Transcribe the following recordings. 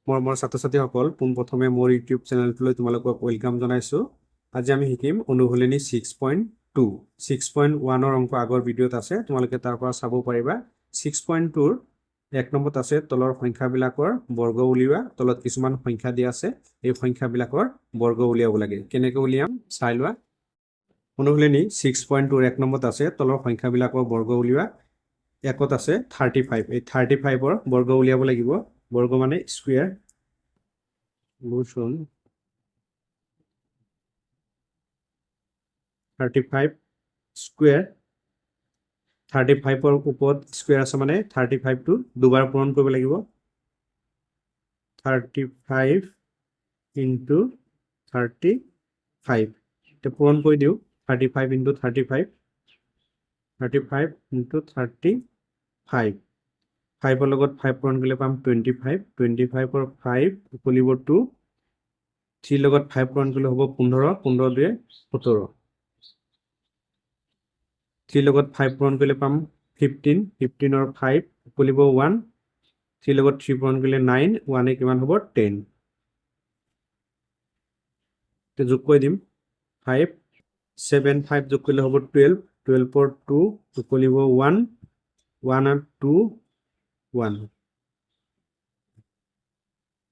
মোৰ ছাত্ৰ ছাত্ৰীসকল পোনপ্ৰথমে মোৰ ইউটিউব চেনেলটোলৈ তোমালোকক ৱেলকাম জনাইছোঁ। আজি আমি শিকিম অনুশীলনী 6.2 6.1ৰ অংক আগৰ ভিডিঅ'ত আছে, তোমালোকে তাৰ পৰা চাব পাৰিবা। 6.2ৰ 1 নম্বৰত আছে তলৰ সংখ্যাবিলাকৰ বৰ্গ উলিওৱা। তলত কিছুমান সংখ্যা দিয়া আছে, এই সংখ্যাবিলাকৰ বৰ্গ উলিয়াব লাগে। কেনেকৈ উলিয়াম চাই লোৱা। অনুশীলনী 6.2ৰ 1 নম্বৰত আছে তলৰ সংখ্যাবিলাকৰ বৰ্গ উলিওৱা। একত আছে 35, এই 35ৰ বৰ্গ উলিয়াব লাগিব। বৰ্গ মানে স্কুৱেৰ। বুঝুন 35 স্কুৱেৰ। 35ৰ ওপৰত স্কুৱেৰ আছে মানে 35টো দুবাৰ পূৰণ কৰিব লাগিব। 35 ইনটু 35 এটা পূৰণ কৰি দিওঁ। 35 ইনটু 35 35 ইনটু 35 5ৰ লগত 5 পূৰণ কৰিলে পাম 25। 25ৰ 5 উকলিব 2। 3 লগত 5 পূৰণ কৰিলে হ'ব 15। 15 2 17। 3 লগত 5 পূৰণ কৰিলে পাম 15। 15ৰ 5 উকলিব 1। 3 লগত 3 পূৰণ কৰিলে 9। 1 কিমান হ'ব 10। যোগ কৰি দিম 5 7 5 যোগ কৰিলে হ'ব 12। 12ৰ 2 উকলিব 1। 1 আৰু 2 1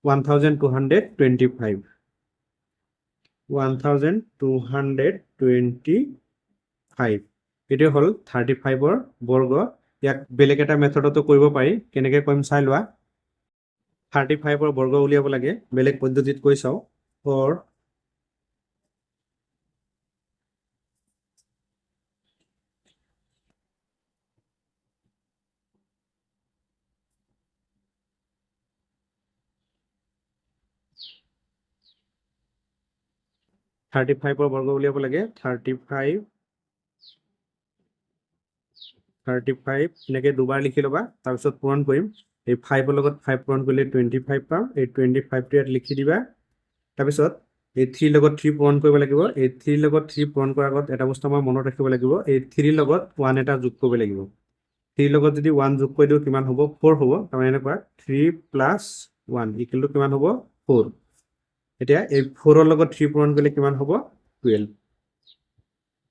1225 1225 এইটো হ'ল 35ৰ বৰ্গ। ইয়াক বেলেগ এটা মেথডতো কৰিব পাৰি। কেনেকৈ কৰিম চাই লোৱা। 35ৰ বৰ্গ উলিয়াব লাগে, বেলেগ পদ্ধতিত কৈ চাওঁ। ফৰ 35ৰ বৰ্গ উলিয়াব লাগে। 35 এনেকৈ দুবাৰ লিখি ল'বা, তাৰপিছত পূৰণ কৰিম। এই 5ৰ লগত 5 পূৰণ কৰিলে 25 পাম। এই 25টো ইয়াত লিখি দিবা। তাৰপিছত এই 3 লগত 3 পূৰণ কৰিব লাগিব। এই 3 লগত 3 পূৰণ কৰাৰ আগত এটা বস্তু আমাৰ মনত ৰাখিব লাগিব, এই 3 লগত 1 এটা যোগ কৰিব লাগিব। 3 লগত যদি 1 যোগ কৰি দিওঁ কিমান হ'ব 4 হ'ব। তাৰমানে এনেকুৱা 3 প্লাছ 1 ইকুৱেল টু কিমান হ'ব 4। এতিয়া এই 4ৰ লগত 3 পূৰণ কৰিলে কিমান হ'ব 12।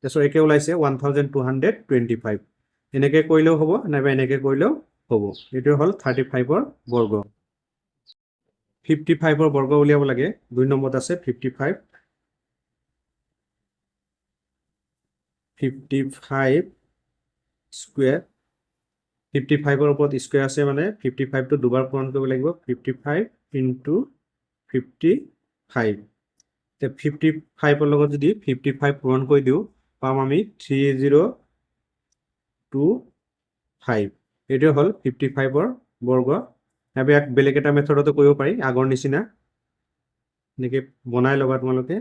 তাৰপিছত একে ওলাইছে 1225। এনেকৈ কৰিলেও হ'ব, নাইবা এনেকৈ কৰিলেও হ'ব। এইটো হ'ল 35ৰ বৰ্গ। 55ৰ বৰ্গ উলিয়াব লাগে। 2 নম্বৰত আছে 55 স্কুৱেৰ। 55ৰ ওপৰত স্কুৱেৰ আছে মানে 55টো দুবাৰ পূৰণ কৰিব লাগিব। 55 ইনটু 55 এতিয়া 55ৰ লগত যদি 55 পূৰণ কৰি দিওঁ পাম আমি 3025। এইটোৱে হ'ল 55ৰ বৰ্গ। ইয়াক বেলেগ এটা মেথডতো কৰিব পাৰি, আগৰ নিচিনা এনেকৈ বনাই ল'বা তোমালোকে।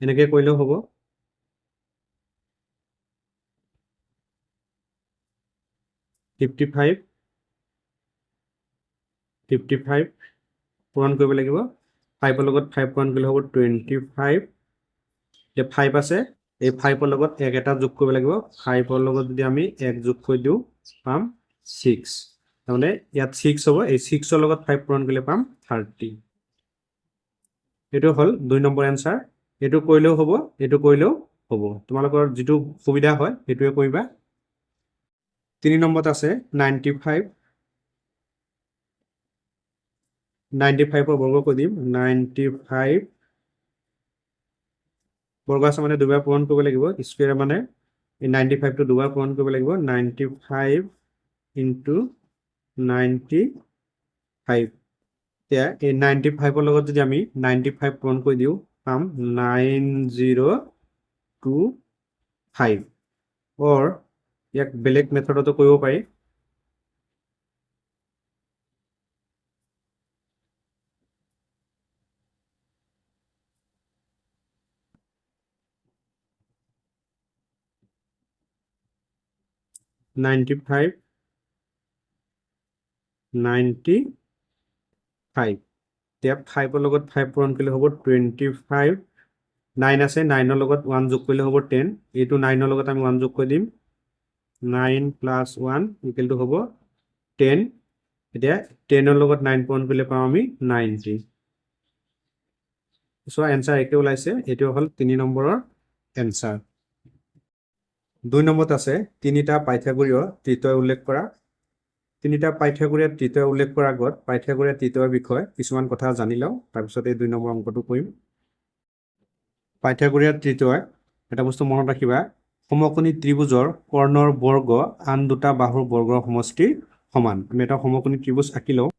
এনেকৈ কৰিলেও হ'ব। 55 পূৰণ কৰিব লাগিব। 5ৰ লগত 5 পূৰণ কৰিলে হ'ব 25। এতিয়া 5 আছে, এই 5ৰ লগত 1 এটা যোগ কৰিব লাগিব। 5ৰ লগত যদি আমি 1 যোগ কৰি দিওঁ পাম 6। তাৰমানে ইয়াত 6 হ'ব। এই 6ৰ লগত 5 পূৰণ কৰিলে পাম 30। এইটো হ'ল 2 নম্বৰ এনচাৰ। এইটো কৰিলেও হ'ব, এইটো কৰিলেও হ'ব। তোমালোকৰ যিটো সুবিধা হয় সেইটোৱে কৰিবা। 3 নম্বৰত আছে 95। 95ৰ বৰ্গ কৰি দিম। 95 বৰ্গ আছে মানে দুবাৰ পূৰণ কৰিব লাগিব। স্কুৱেৰ মানে এই 95টো দুবাৰ পূৰণ কৰিব লাগিব। 95 ইনটু 95 এতিয়া এই 95ৰ লগত যদি আমি 95 পূৰণ কৰি দিওঁ পাম 9025। ইয়াক বেলেগ মেথডতো কৰিব পাৰি। এতিয়া 5ৰ লগত 5 পূৰণ কৰিলে হ'ব 25। 9 আছে 9 লগত 1 যোগ কৰিলে হ'ব 10 এইটো 9 লগত আমি 1 যোগ কৰি দিম 9 প্লাস 1 ইকুৱেল টু হ'ব 10 এতিয়া 10 লগত 9 পূৰণ কৰিলে পাম আমি 90 সো এনসাৰ একে ওলাইছে এটো হল 3 নম্বৰৰ এনসাৰ 2 নম্বৰত আছে তিনিটা পাইথাগোৰীয় তৃতীয় উল্লেখ কৰা তিনিটা পাইথাগোৰীয় তৃতীয় উল্লেখ কৰাৰ আগত পাইথাগোৰীয় তৃতীয়ৰ বিষয়ে কিছুমান কথা জানি লওঁ তাৰ পিছত এই 2 নম্বৰ অংকটো কৰিম পাইথাগোৰীয় তৃতীয় এটা বস্তু মনত ৰাখিবা সমকোণী ত্ৰিভুজৰ কৰ্ণৰ বৰ্গ আন দুটা বাহুৰ বৰ্গৰ সমষ্টিৰ সমান আমি এটা সমকোণী ত্ৰিভুজ আঁকি লওঁ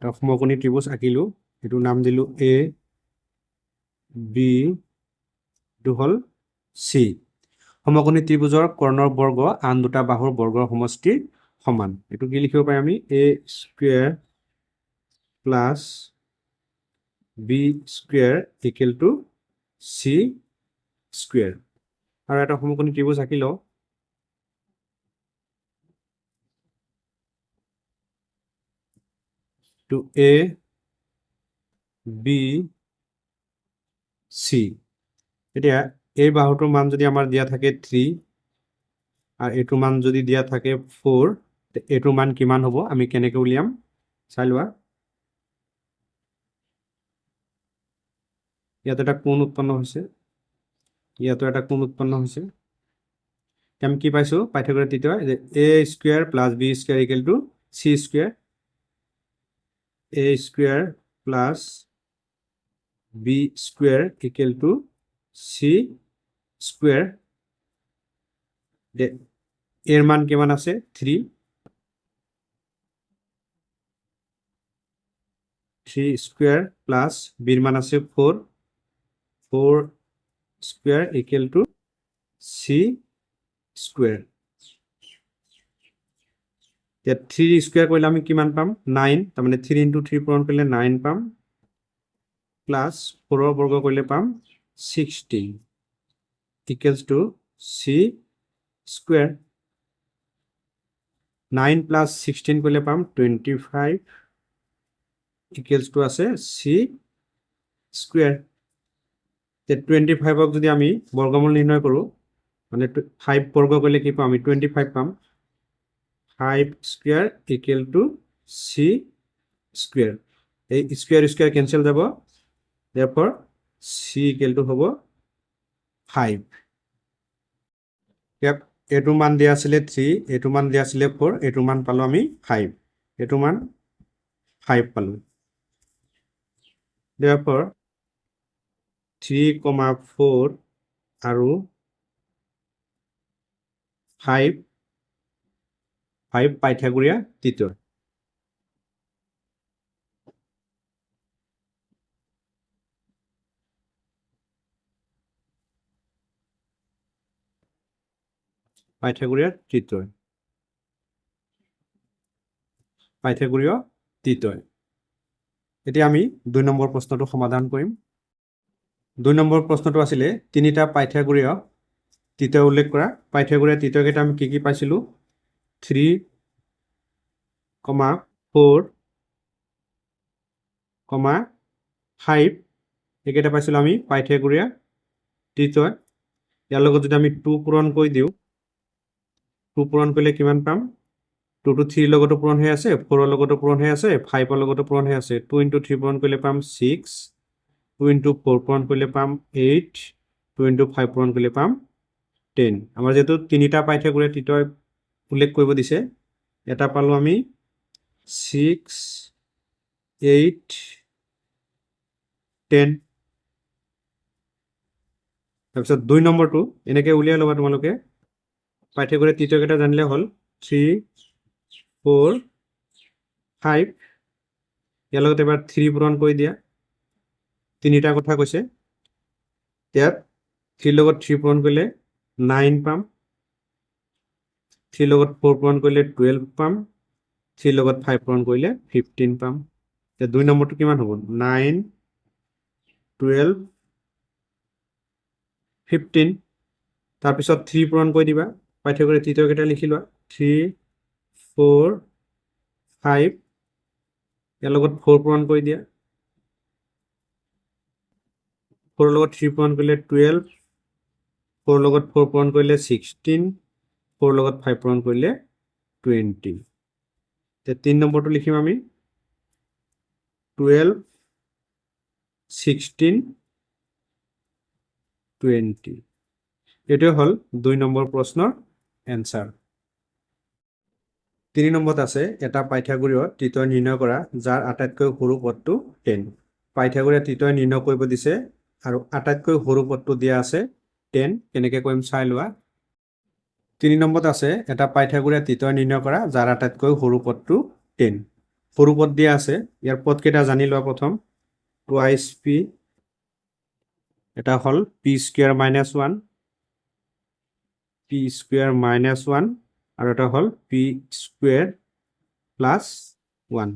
সমকোণী ত্ৰিভুজ আঁকিলো এটো নাম দিলো এ বি এটো হল সি সমকোণী ত্ৰিভুজৰ কৰ্ণৰ বৰ্গ আন দুটা বাহুৰ বৰ্গৰ সমষ্টিৰ সমান এটো কি লিখিব পাই আমি a square plus b square equal to c square আৰু এটা সমকোণী ত্ৰিভুজ আঁকি লওঁ to A, B, C. এতিয়া এই বাহুটোৰ মান যদি আমাৰ দিয়া থাকে 3 আৰু এইটোৰ মান যদি দিয়া থাকে 4 তে এইটোৰ মান কিমান হ'ব আমি কেনেকৈ উলিয়াম চাই লোৱা ইয়াত এটা কোণ উৎপন্ন হৈছে ইয়াতো এটা কোণ উৎপন্ন হৈছে আমি কি পাইছো পাইথাগোৰীয় তৃতীয় যে a square plus b square equal to c square a square plus b square equal to c square এর মান কেমন আছে 3 স্কয়ার প্লাস বির মান আছে 4 square equal to c square 3 square করলে আমি কিমান পাম 9 তার মানে 3 * 3 পূরণ করলে 9 পাম প্লাস 4 এর বর্গ করলে পাম 16 equals to c square 9 plus 16 করলে পাম 25 ইকুয়ালস টু আছে c স্কয়ার 25 ক যদি আমি বর্গমূল নির্ণয় করো মানে 5 বর্গ করলে কি পাম আমি 25 পাম 5 square equal to c square এই স্কয়ার স্কয়ার ক্যান্সেল যাব therefore c ইকুয়াল টু হ'ব 5 ইয়াত এটো মান দিয়া আছিল 3 এটো মান দিয়া আছিল 4 এটো মান পালো আমি 5 এটো মান 5 পালো therefore 3,4 আৰু 5 পাইথাগোৰীয় তৃতীয় পাইথাগোৰীয় তৃতীয় এতিয়া আমি 2 নম্বৰ প্ৰশ্নটো সমাধান কৰিম 2 নম্বৰ প্ৰশ্নটো আছিল তিনিটা পাইথাগোৰীয় তৃতীয় উল্লেখ কৰা পাইথাগোৰীয় তৃতীয় কেইটা আমি কি পাইছিলো 3, 4, 5 একেটা পাইছিলো আমি পাইথাগোৰীয় তৃতীয় ইয়াৰ লগত যদি আমি 2 পূৰণ কৰি দিও 2 পূৰণ কৰিলে কিমান পাম 2 to 3 লগতো পূৰণ হৈ আছে 4 ৰ লগতো পূৰণ হৈ আছে 5 ৰ লগতো পূৰণ হৈ আছে 2 into 3 পূৰণ কৰিলে পাম 6 2 into 4 পূৰণ কৰিলে পাম 8 2 into 5 পূৰণ কৰিলে পাম 10 আমাৰ যেটো তিনিটা পাইথাগোৰীয় তৃতীয় উল্লেখ কৰিব দিছে এটা পালো আমি 6 8 10 তাৰপিছত 2 নম্বৰটো এনেকৈ উলিয়াই লবা তোমালোকে পাইথাগোৰীয় তৃতীয় কেইটা জানিলে হল 3 4 5 ইয়াৰ লগত এবাৰ 3 পূৰণ কৰি দিয়া তিনিটা কথা কৈছে ইয়াত 3 লগত 3 পূৰণ কৰিলে 9 পাম 3 লগত 4 পূৰণ কৰিলে 12 পাম 3 লগত 5 পূৰণ কৰিলে 15 পাম এতিয়া 2 নম্বৰটো কিমান হ'ব 9 12 15 তাৰ পিছত 3 পূৰণ কৰি দিবা পাইথাগোৰীয় তৃতীয় কেইটা লিখি লোৱা 3 4 5 ইয়াৰ লগত 4 পূৰণ কৰি দিয়া 4 লগত 3 পূৰণ কৰিলে 12 4 লগত 4 পূৰণ কৰিলে 16 4 লগত 5 পূৰণ কৰিলে 20 তে 3 নম্বৰটো লিখিম আমি 12 16 20 এটো হল 2 নম্বৰ প্ৰশ্নৰ এনসাৰ 3 নম্বৰত আছে এটা পাইথাগোৰীয় ত্ৰিতয় নিৰ্ণয় কৰা যাৰ আটাইতকৈ সৰু পদটো 10 পাইথাগোৰীয় ত্ৰিতয় নিৰ্ণয় কৰিব দিছে আৰু আটাইতকৈ সৰু পদটো দিয়া আছে 10 কেনেকৈ কৰিম চাই লোৱা 3 নম্বৰত আছে এটা পাইথাগোৰীয় ত্ৰিতয় নিৰ্ণয় কৰা যাৰ আটাইতকৈ সৰু পদটো 10 সৰু পদ দিয়া আছে ইয়াৰ পদ কেইটা জানি লোৱা প্ৰথম টুৱাইস p এটা হল p square minus 1 p square minus 1 আৰু এটা হল p স্কয়াৰ প্লাস 1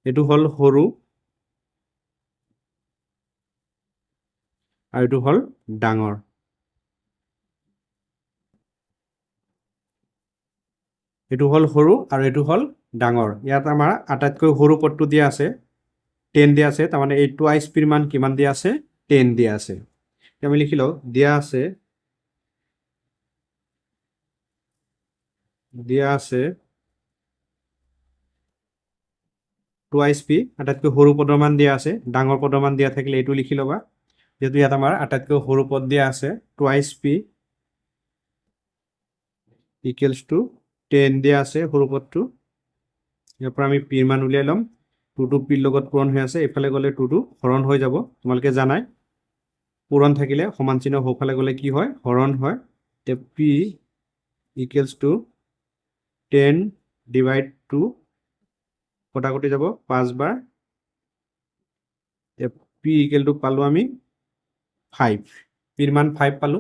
এটো হল সৰু আৰু এটো হল ডাঙৰ এটো হল সৰু আৰু এটো হল ডাঙৰ ইয়াত আমাৰ আটাইতকৈ সৰু পদটো দিয়া আছে 10 দিয়া আছে তাৰ মানে এই টুৱাইস p ৰ মান কিমান দিয়া আছে 10 দিয়া আছে আমি লিখিলো দিয়া আছে টুৱাইস p আটাইতকৈ সৰু পদৰ মান দিয়া আছে ডাঙৰ পদৰ মান দিয়া থাকিলে এটো লিখি লবা যেটো ইয়াত আমাৰ আটাইতকৈ সৰু পদ দিয়া আছে টুৱাইস p ইকুৱেলছ টু 10 দিয়া আছে সৰু পদটো ইয়াৰ পৰা আমি p ৰ মান উলিয়াই লম 2 টো p ৰ লগত পূৰণ হৈ আছে এফালে গলে 2 টো হৰণ হৈ যাব তোমালকে জানাই পূৰণ থাকিলে সমান চিহ্ন হোফালে গলে কি হয় হৰণ হয় তে p ইকুৱেলছ টু 10 ডিভাইড 2 কটাকটি যাব 5 বাৰ তে p ইকুৱেল টু পালো আমি 5 p ৰ মান 5 পালো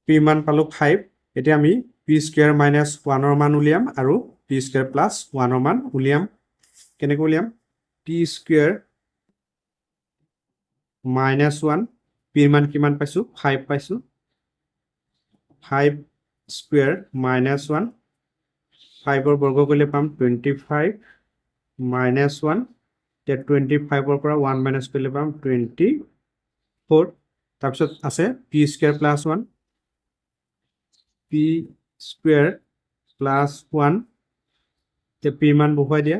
p ৰ মান পালো 5 এতিয়া আমি p স্কয়াৰ মাইনাস 1 ৰ মান উলিয়াম আৰু p স্কয়াৰ প্লাস 1 ৰ মান উলিয়াম কেনেকৈ উলিয়াম p স্কয়াৰ মাইনাস 1 p ৰ মান কিমান পাইছো 5 পাইছো 5 স্কয়াৰ মাইনাস 1 5 ৰ বৰ্গ কৰিলে পাম 25 minus 1 তে 25 ৰ পৰা 1 minus কৰিলে পাম 24 তাৰপিছত আছে p square plus 1 p square plus 1 তে p মান বহুৱাই দিয়া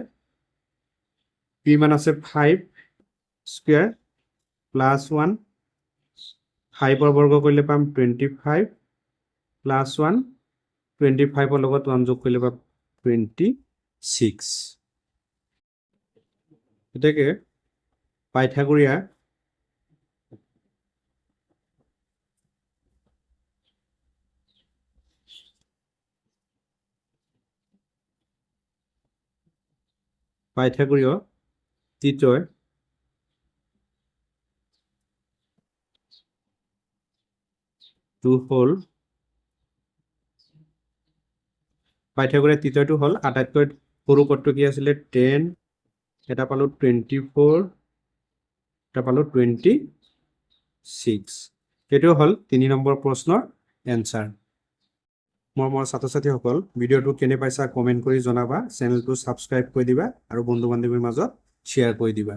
p মান আছে 5 স্কয়াৰ প্লাস 1 5 ৰ বৰ্গ কৰিলে পাম 25 প্লাস 1 25 ৰ লগত 1 যোগ কৰিলে পাম 26 এটাকে পাইথাগোৰীয় ত্ৰিতয় টু হল পাইথাগোৰীয় ত্ৰিতয়টো হল আটাইতকৈ সৰু পদটো কি আছিল 10 এটা পালো 24 এটা পালো 26 এটো হল 3 নম্বৰ প্ৰশ্নৰ এনসাৰ মোৰ ছাত্ৰ-ছাত্ৰীসকল ভিডিওটো কেনে পাইছা কমেন্ট কৰি জনাবা চেনেলটো সাবস্ক্ৰাইব কৰি দিবা আৰু বন্ধু বান্ধৱীৰ মাজত শ্বেয়াৰ কৰি দিবা